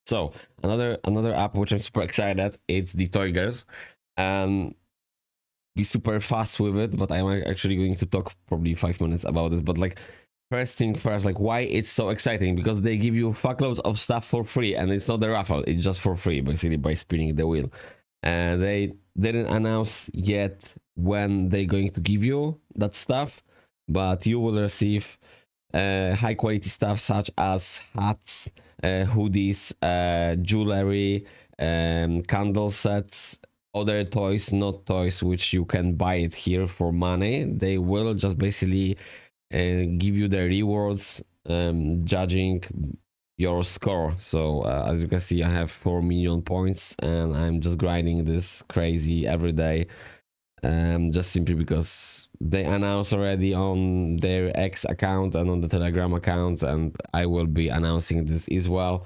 So another app which I'm super excited, it's the Toygers. Be super fast with it, but I'm actually going to talk probably 5 minutes about this. But like, first thing first, like, why it's so exciting? Because they give you fuckloads of stuff for free, and it's not a raffle, it's just for free, basically, by spinning the wheel. And they didn't announce yet when they're going to give you that stuff, but you will receive high quality stuff such as hats, hoodies, jewelry, candle sets, other toys, not toys which you can buy it here for money. They will just basically give you the rewards, judging your score. So as you can see, I have 4 million points, and I'm just grinding this crazy every day. Just simply because they announced already on their X account and on the Telegram account, and I will be announcing this as well.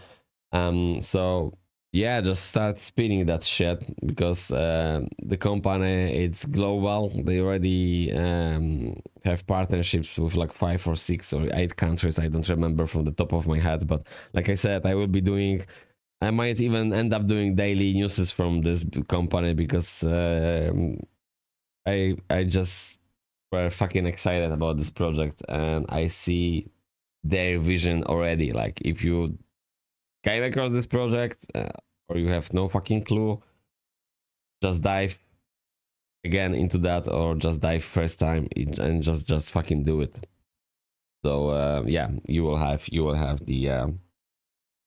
So yeah, just start spinning that shit, because the company, it's global. They already have partnerships with like 5 or 6 or 8 countries. I don't remember from the top of my head, but like I said, I might even end up doing daily newses from this company, because I just were fucking excited about this project, and I see their vision already. Like, if you came across this project, or you have no fucking clue, just dive again into that, or just dive first time and just fucking do it. So yeah, you will have the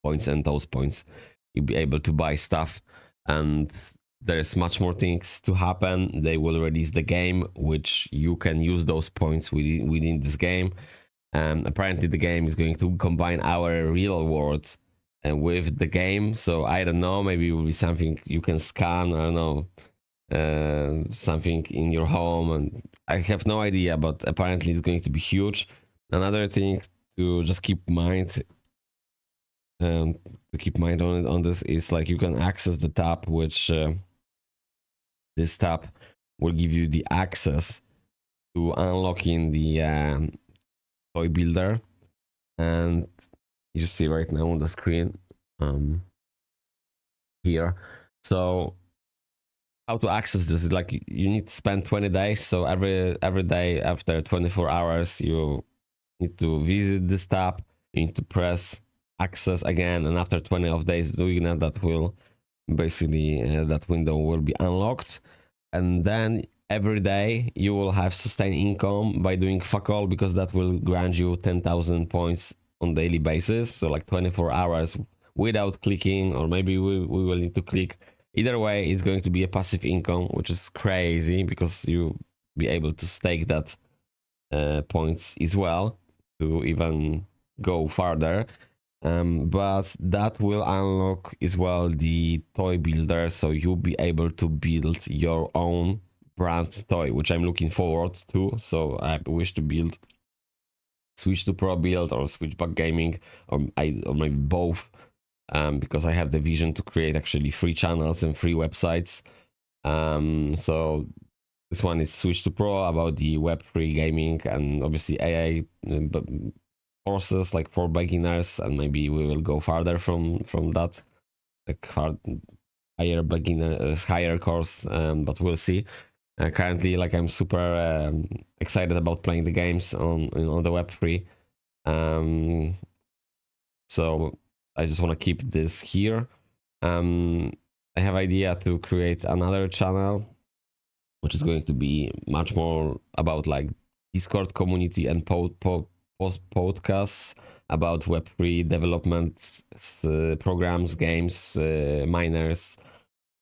points, and those points you'll be able to buy stuff, and there's much more things to happen. They will release the game, which you can use those points within this game. Apparently the game is going to combine our real world and with the game. So I don't know, maybe it will be something you can scan, I don't know, something in your home, and I have no idea, but apparently it's going to be huge. Another thing to just keep mind on this is, like, you can access the tab, which this tab will give you the access to unlocking the toy builder, and you see right now on the screen here. So how to access this is, like, you need to spend 20 days. So every day after 24 hours, you need to visit this tab. You need to press access again, and after 20 of days doing that, that will basically that window will be unlocked, and then every day you will have sustained income by doing fuck all, because that will grant you 10,000 points on daily basis. So like 24 hours without clicking, or maybe we will need to click. Either way, it's going to be a passive income, which is crazy, because you be able to stake that points as well to even go farther. But that will unlock as well the toy builder, so you'll be able to build your own brand toy, which I'm looking forward to. So I wish to build Switch to Pro build, or Switchback Gaming, or maybe both, because I have the vision to create actually 3 channels and 3 websites. So this one is Switch to Pro, about the Web3 gaming, and obviously AI courses, like, for beginners, and maybe we will go farther from that, like higher course, but we'll see. Currently, like, I'm super excited about playing the games on the Web3. So I just want to keep this here. I have idea to create another channel, which is going to be much more about, like, Discord community and podcasts about Web3 development, programs, games, miners,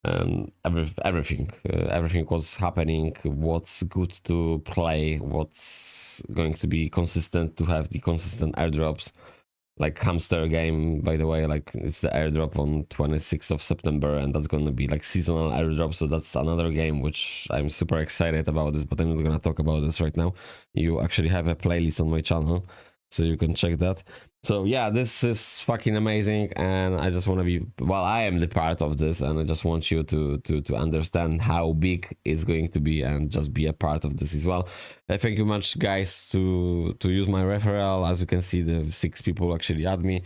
everything. Everything what's happening, what's good to play, what's going to be consistent, to have the consistent airdrops. Like HAMSTER game, by the way, like, it's the airdrop on 26th of September, and that's going to be like seasonal airdrop. So that's another game which I'm super excited about this, but I'm not going to talk about this right now. You actually have a playlist on my channel, so you can check that. So yeah, this is fucking amazing, and I just want to be, well, I am the part of this, and I just want you to understand how big it's going to be, and just be a part of this as well. Thank you much, guys, to use my referral. As you can see, the 6 people actually add me.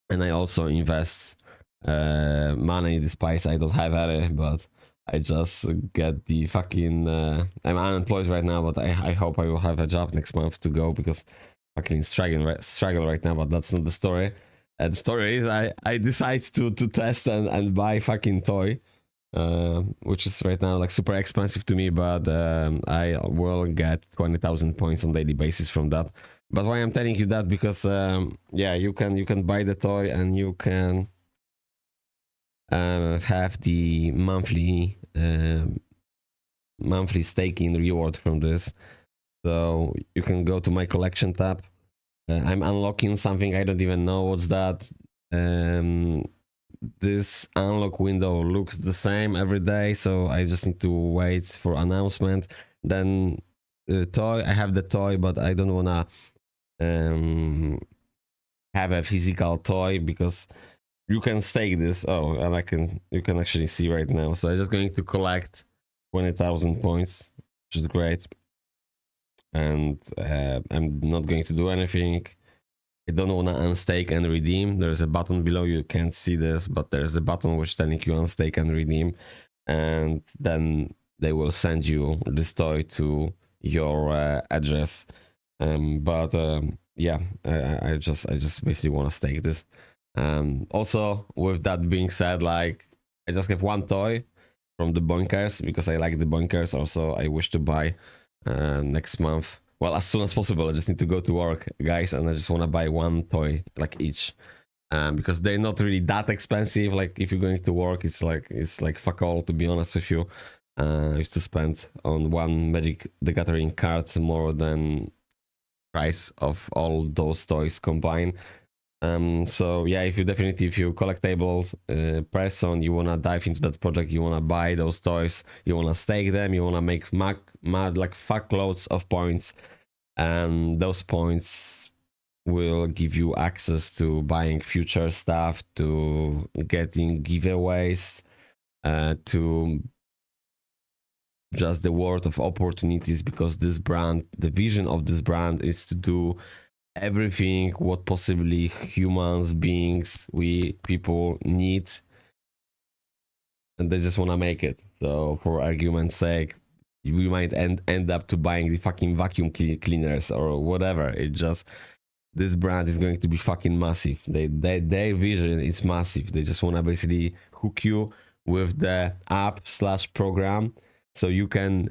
and I also invest money in the spice. I don't have any, but I just get the fucking. I'm unemployed right now, but I hope I will have a job next month to go because fucking struggle right now. But that's not the story. The story is I decide to test and buy fucking toy, which is right now like super expensive to me, but I will get 20,000 points on daily basis from that. But why I'm telling you that, because yeah, you can buy the toy and you can have the monthly staking reward from this. So you can go to my collection tab. I'm unlocking something, I don't even know what's that. This unlock window looks the same every day, so I just need to wait for announcement. Then toy, I have the toy, but I don't wanna have a physical toy because you can stake this. Oh, and you can actually see right now. So I'm just going to collect 20,000 points, which is great. And I'm not going to do anything. I don't want to unstake and redeem. There's a button below. You can't see this, but there's a button which telling you unstake and redeem, and then they will send you this toy to your address. Yeah, I just basically want to stake this. Also, with that being said, like I just have one toy from the BOINKERS because I like the BOINKERS. Also, I wish to buy next month. Well, as soon as possible. I just need to go to work, guys, and I just want to buy one toy, like each, because they're not really that expensive. Like if you're going to work, it's like fuck all, to be honest with you. I used to spend on one Magic the Gathering card more than price of all those toys combined. So yeah, if you collectible person, you wanna dive into that project, you wanna buy those toys, you wanna stake them, you wanna make like fuck loads of points, and those points will give you access to buying future stuff, to getting giveaways, to just the world of opportunities, because this brand, the vision of this brand is to do everything what possibly humans, beings, we people need, and they just want to make it. So for argument's sake, we might end up to buying the fucking vacuum cleaners or whatever. It just, this brand is going to be fucking massive. Their vision is massive. They just want to basically hook you with the app/program so you can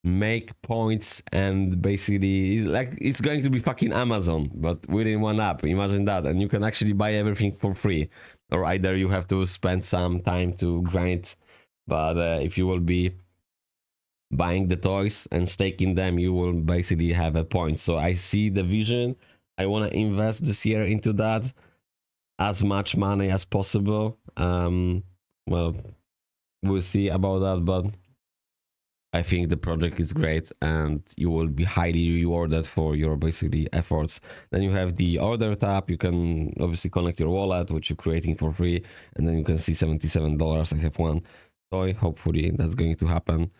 make points, and basically it's going to be fucking Amazon, but within one app. Imagine that. And you can actually buy everything for free, or either you have to spend some time to grind. But if you will be buying the toys and staking them, you will basically have a point. So I see the vision. I want to invest this year into that, as much money as possible. Well, we'll see about that, but I think the project is great and you will be highly rewarded for your basically efforts. Then you have the order tab. You can obviously connect your wallet, which you're creating for free, and then you can see $77. I have one toy. Hopefully that's going to happen,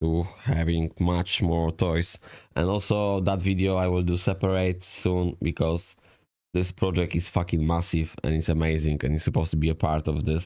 to having much more toys. And also that video I will do separate soon, because this project is fucking massive and it's amazing and you're supposed to be a part of this.